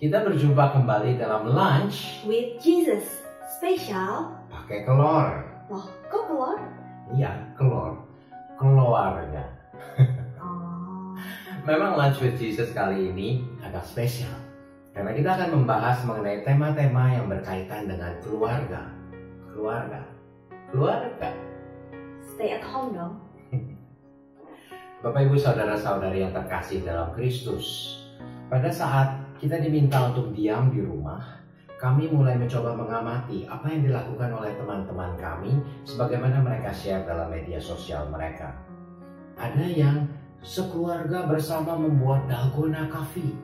Kita berjumpa kembali dalam Lunch with Jesus. Spesial. Pakai kelor. Loh, kok kelor? Iya, kelor. Keluarga. Memang Lunch with Jesus kali ini agak spesial. Karena kita akan membahas mengenai tema-tema yang berkaitan dengan keluarga. Keluarga. Stay at home dong. Bapak Ibu Saudara-saudari yang terkasih dalam Kristus. Pada saat kita diminta untuk diam di rumah, kami mulai mencoba mengamati apa yang dilakukan oleh teman-teman kami sebagaimana mereka share dalam media sosial mereka. Ada yang sekeluarga bersama membuat dalgona coffee.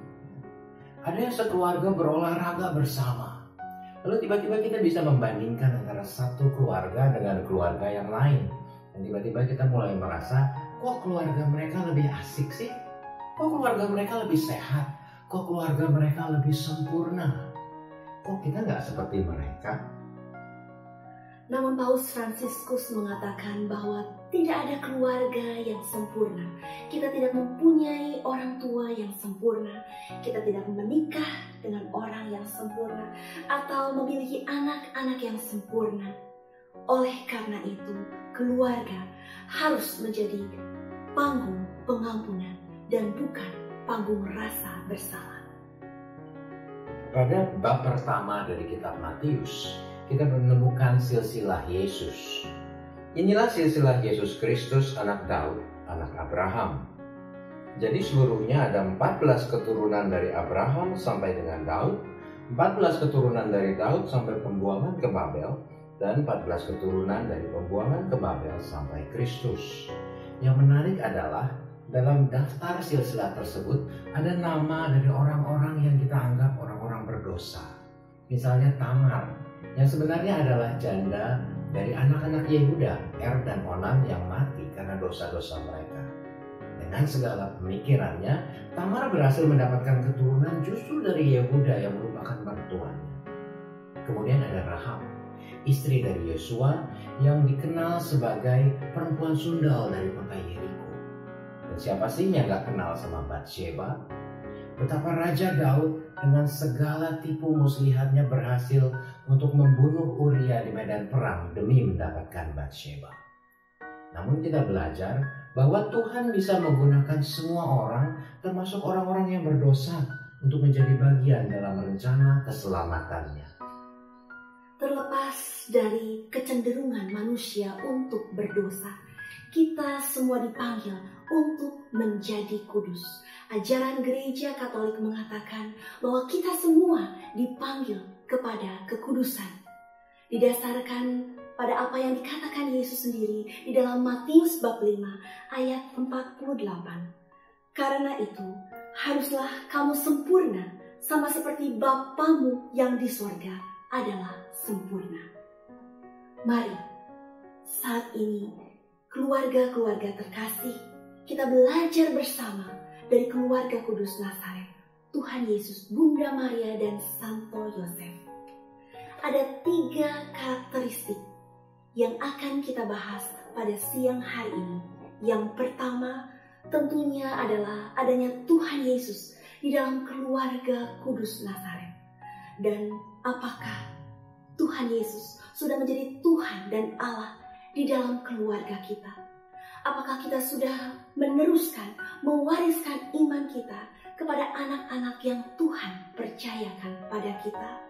Ada yang sekeluarga berolahraga bersama. Lalu tiba-tiba kita bisa membandingkan antara satu keluarga dengan keluarga yang lain. Dan tiba-tiba kita mulai merasa, kok keluarga mereka lebih asik sih? Kok keluarga mereka lebih sehat? Kok keluarga mereka lebih sempurna? Kok kita nggak seperti mereka? Namun Paus Fransiskus mengatakan bahwa tidak ada keluarga yang sempurna. Kita tidak mempunyai orang tua yang sempurna. Kita tidak menikah dengan orang yang sempurna atau memiliki anak-anak yang sempurna. Oleh karena itu, keluarga harus menjadi panggung pengampunan dan bukan panggung rasa bersalah. Pada bab pertama dari kitab Matius, kita menemukan silsilah Yesus. Inilah silsilah Yesus Kristus, anak Daud, anak Abraham. Jadi seluruhnya ada 14 keturunan dari Abraham sampai dengan Daud, 14 keturunan dari Daud sampai pembuangan ke Babel, dan 14 keturunan dari pembuangan ke Babel sampai Kristus. Yang menarik adalah dalam daftar silsilah tersebut ada nama dari orang-orang yang kita anggap orang-orang berdosa. Misalnya Tamar, yang sebenarnya adalah janda dari anak-anak Yehuda, Er dan Onan yang mati karena dosa-dosa mereka. Dengan segala pemikirannya, Tamar berhasil mendapatkan keturunan justru dari Yehuda yang merupakan mertuanya. Kemudian ada Rahab, istri dari Yosua yang dikenal sebagai perempuan sundal dari kota Yeriko. Dan siapa sih yang gak kenal sama Batsheba? Betapa Raja Daud dengan segala tipu muslihatnya berhasil untuk membunuh Uria di medan perang demi mendapatkan Batsheba. Namun kita belajar bahwa Tuhan bisa menggunakan semua orang, termasuk orang-orang yang berdosa, untuk menjadi bagian dalam rencana keselamatannya. Terlepas dari kecenderungan manusia untuk berdosa, kita semua dipanggil untuk menjadi kudus. Ajaran gereja Katolik mengatakan bahwa kita semua dipanggil kepada kekudusan. Didasarkan pada apa yang dikatakan Yesus sendiri di dalam Matius bab 5 ayat 48. Karena itu, haruslah kamu sempurna sama seperti Bapamu yang di sorga adalah sempurna. Mari, saat ini keluarga-keluarga terkasih, kita belajar bersama dari keluarga kudus Nazaret, Tuhan Yesus, Bunda Maria, dan Santo Yosef. Ada 3 karakteristik yang akan kita bahas pada siang hari ini. Yang pertama tentunya adalah adanya Tuhan Yesus di dalam keluarga kudus Nazaret. Dan apakah Tuhan Yesus sudah menjadi Tuhan dan Allah di dalam keluarga kita? Apakah kita sudah meneruskan, mewariskan iman kita kepada anak-anak yang Tuhan percayakan pada kita?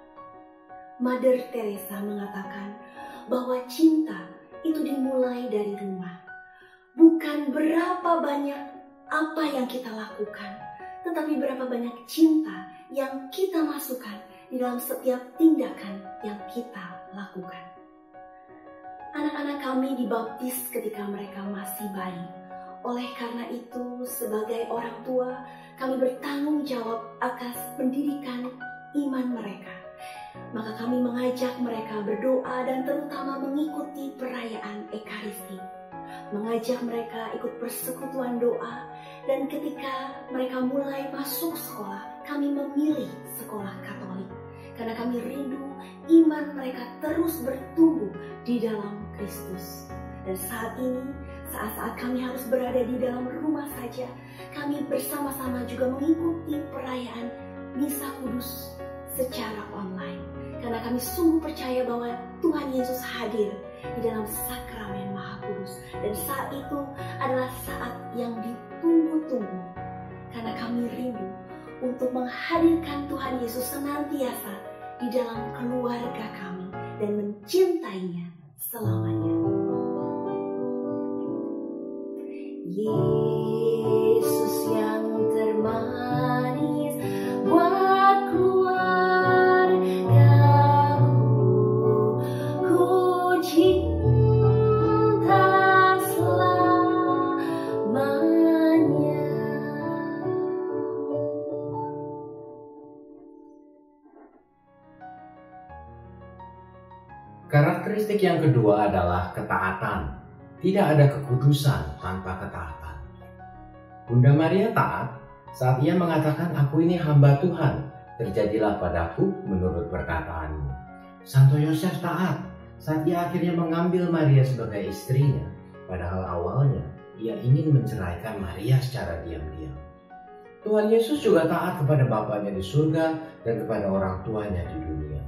Mother Teresa mengatakan bahwa cinta itu dimulai dari rumah. Bukan berapa banyak apa yang kita lakukan, tetapi berapa banyak cinta yang kita masukkan di dalam setiap tindakan yang kita lakukan. Anak-anak kami dibaptis ketika mereka masih bayi. Oleh karena itu, sebagai orang tua, kami bertanggung jawab atas pendidikan iman mereka. Maka kami mengajak mereka berdoa dan terutama mengikuti perayaan Ekaristi. Mengajak mereka ikut persekutuan doa, dan ketika mereka mulai masuk sekolah, kami memilih sekolah Katolik. Karena kami rindu iman mereka terus bertumbuh di dalam Kristus. Dan saat ini, saat-saat kami harus berada di dalam rumah saja, kami bersama-sama juga mengikuti perayaan misa kudus secara online. Karena kami sungguh percaya bahwa Tuhan Yesus hadir di dalam sakramen Maha Kudus. Dan saat itu adalah saat yang ditunggu-tunggu. Karena kami rindu untuk menghadirkan Tuhan Yesus senantiasa di dalam keluarga kami dan mencintainya selamanya. Yesus yang termanis buat keluargaku, ku cinta selamanya. Karakteristik yang kedua adalah ketaatan. Tidak ada kekudusan tanpa ketaatan. Bunda Maria taat saat ia mengatakan, "Aku ini hamba Tuhan, terjadilah padaku menurut perkataanmu." Santo Yosef taat saat ia akhirnya mengambil Maria sebagai istrinya, padahal awalnya ia ingin menceraikan Maria secara diam-diam. Tuhan Yesus juga taat kepada Bapanya di surga dan kepada orang tuanya di dunia.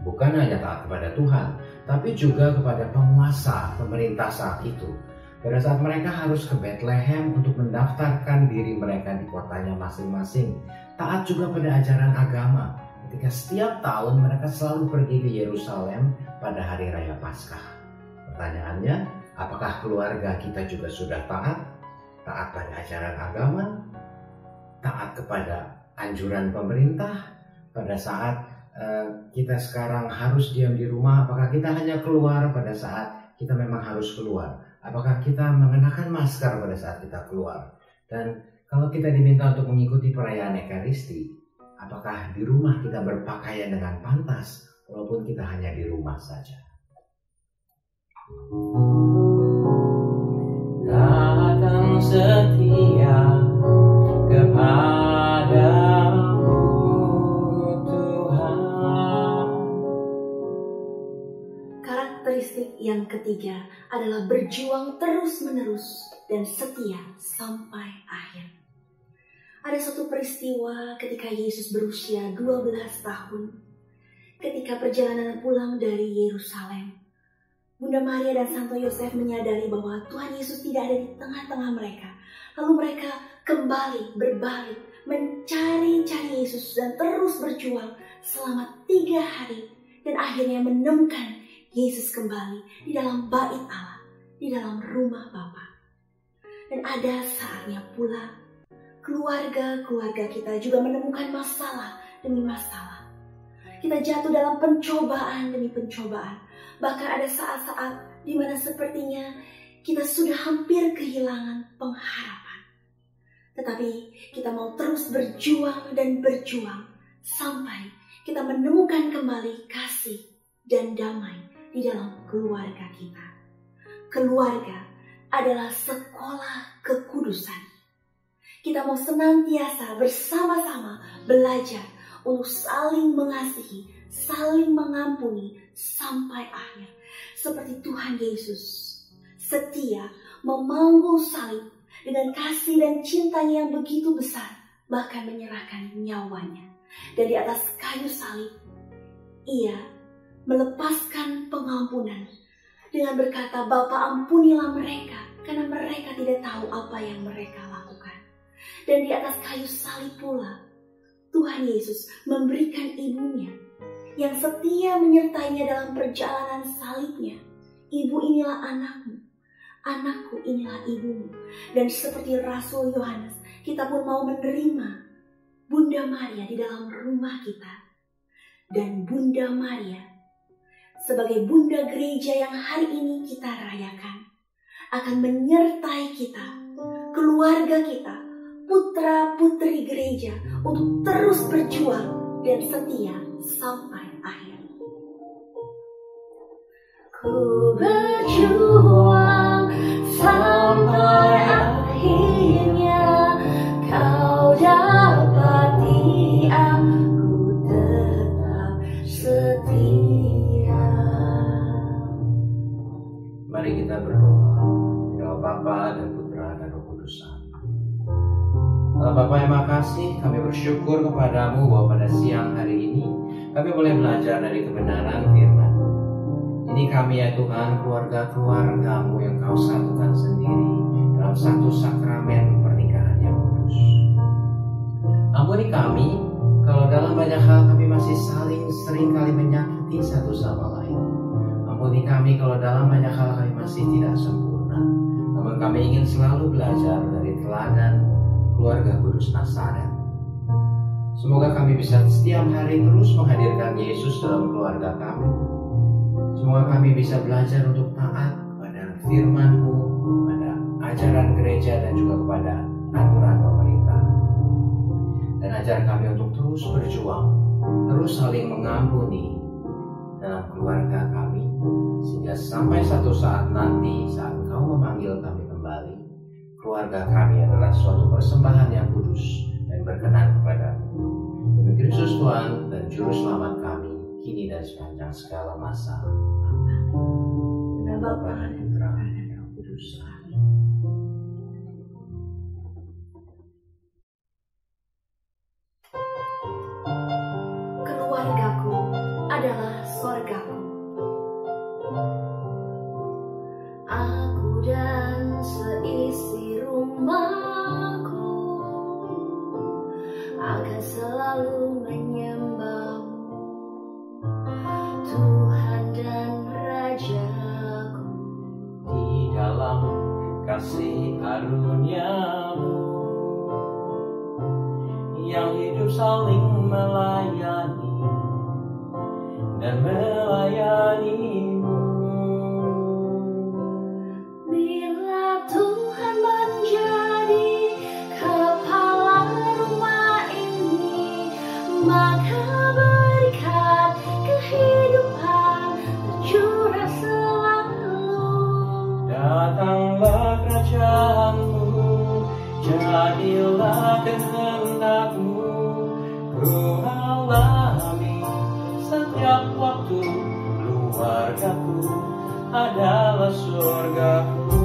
Bukan hanya taat kepada Tuhan, tapi juga kepada penguasa pemerintah saat itu. Pada saat mereka harus ke Bethlehem untuk mendaftarkan diri mereka di kotanya masing-masing. Taat juga pada ajaran agama, ketika setiap tahun mereka selalu pergi ke Yerusalem pada hari raya Paskah. Pertanyaannya, apakah keluarga kita juga sudah taat? Taat pada ajaran agama? Taat kepada anjuran pemerintah? Pada saat kita sekarang harus diam di rumah, apakah kita hanya keluar pada saat kita memang harus keluar? Apakah kita mengenakan masker pada saat kita keluar? Dan kalau kita diminta untuk mengikuti perayaan Ekaristi, apakah di rumah kita berpakaian dengan pantas walaupun kita hanya di rumah saja? Datang setia kepadamu Tuhan. Karakteristik yang ketiga adalah berjuang terus-menerus dan setia sampai akhir. Ada suatu peristiwa ketika Yesus berusia 12 tahun, ketika perjalanan pulang dari Yerusalem. Bunda Maria dan Santo Yosef menyadari bahwa Tuhan Yesus tidak ada di tengah-tengah mereka. Lalu mereka kembali berbalik mencari-cari Yesus dan terus berjuang selama 3 hari. Dan akhirnya menemukan Yesus kembali di dalam bait Allah, di dalam rumah Bapa. Dan ada saatnya pula keluarga-keluarga kita juga menemukan masalah demi masalah. Kita jatuh dalam pencobaan demi pencobaan. Bahkan ada saat-saat di mana sepertinya kita sudah hampir kehilangan pengharapan. Tetapi kita mau terus berjuang dan berjuang sampai kita menemukan kembali kasih dan damai di dalam keluarga kita. Keluarga adalah sekolah kekudusan. Kita mau senantiasa bersama-sama belajar untuk saling mengasihi, saling mengampuni sampai akhir. Seperti Tuhan Yesus setia memanggul salib dengan kasih dan cintanya yang begitu besar, bahkan menyerahkan nyawanya. Dan di atas kayu salib, ia melepaskan pengampunan dengan berkata, "Bapa, ampunilah mereka, karena mereka tidak tahu apa yang mereka lakukan." Dan di atas kayu salib pula, Tuhan Yesus memberikan ibunya yang setia menyertainya dalam perjalanan salibnya. "Ibu, inilah anakmu, anakku, inilah ibumu." Dan seperti Rasul Yohanes, kita pun mau menerima Bunda Maria di dalam rumah kita. Dan Bunda Maria sebagai Bunda Gereja yang hari ini kita rayakan akan menyertai kita, keluarga kita, putra-putri gereja untuk terus berjuang dan setia sampai akhir. Ku berjuang sampai akhirnya, kau dapati aku tetap setia. Mari kita berdoa. Ya Bapa dan Putra dan Roh Kudus. Allah Bapa yang Maha kasih, kami bersyukur kepadamu bahwa pada siang hari ini kami boleh belajar dari kebenaran firman-Mu. Ini kami ya Tuhan, keluarga-keluarga-Mu yang Kau satukan sendiri dalam satu sakramen pernikahan yang kudus. Ampuni kami kalau dalam banyak hal kami masih seringkali menyakiti satu sama lain. Ampuni kami kalau dalam banyak hal kami masih tidak sempurna. Namun kami ingin selalu belajar dari teladan keluarga kudus Nazaret. Semoga kami bisa setiap hari terus menghadirkan Yesus dalam keluarga kami. Semoga kami bisa belajar untuk taat kepada firman-Mu, kepada ajaran gereja dan juga kepada aturan pemerintah. Dan ajar kami untuk terus berjuang, terus saling mengampuni dalam keluarga kami, sehingga sampai satu saat nanti saat Engkau memanggil kami kembali, keluarga kami adalah suatu persembahan yang kudus dan berkenan kepadamu. Demi Kristus Tuhan dan Juru Selamat kami, kini dan sepanjang segala masa. Amin. Bapa dan Putra dan Roh Kudus. Amin. Keluargaku adalah sorgaku. Aku dan seisi rumahku akan selalu menyembah-Mu, Tuhan dan Rajaku. Di dalam kasih karunia-Mu yang hidup saling melayani dan melayani-Mu. Bila Tuhan menjadi kepala rumah ini, maka berikan kehidupan tercurah selalu. Datanglah kerajaan-Mu, jadilah kehendak-Mu. Ku alami setiap waktu, keluargaku adalah surgaku.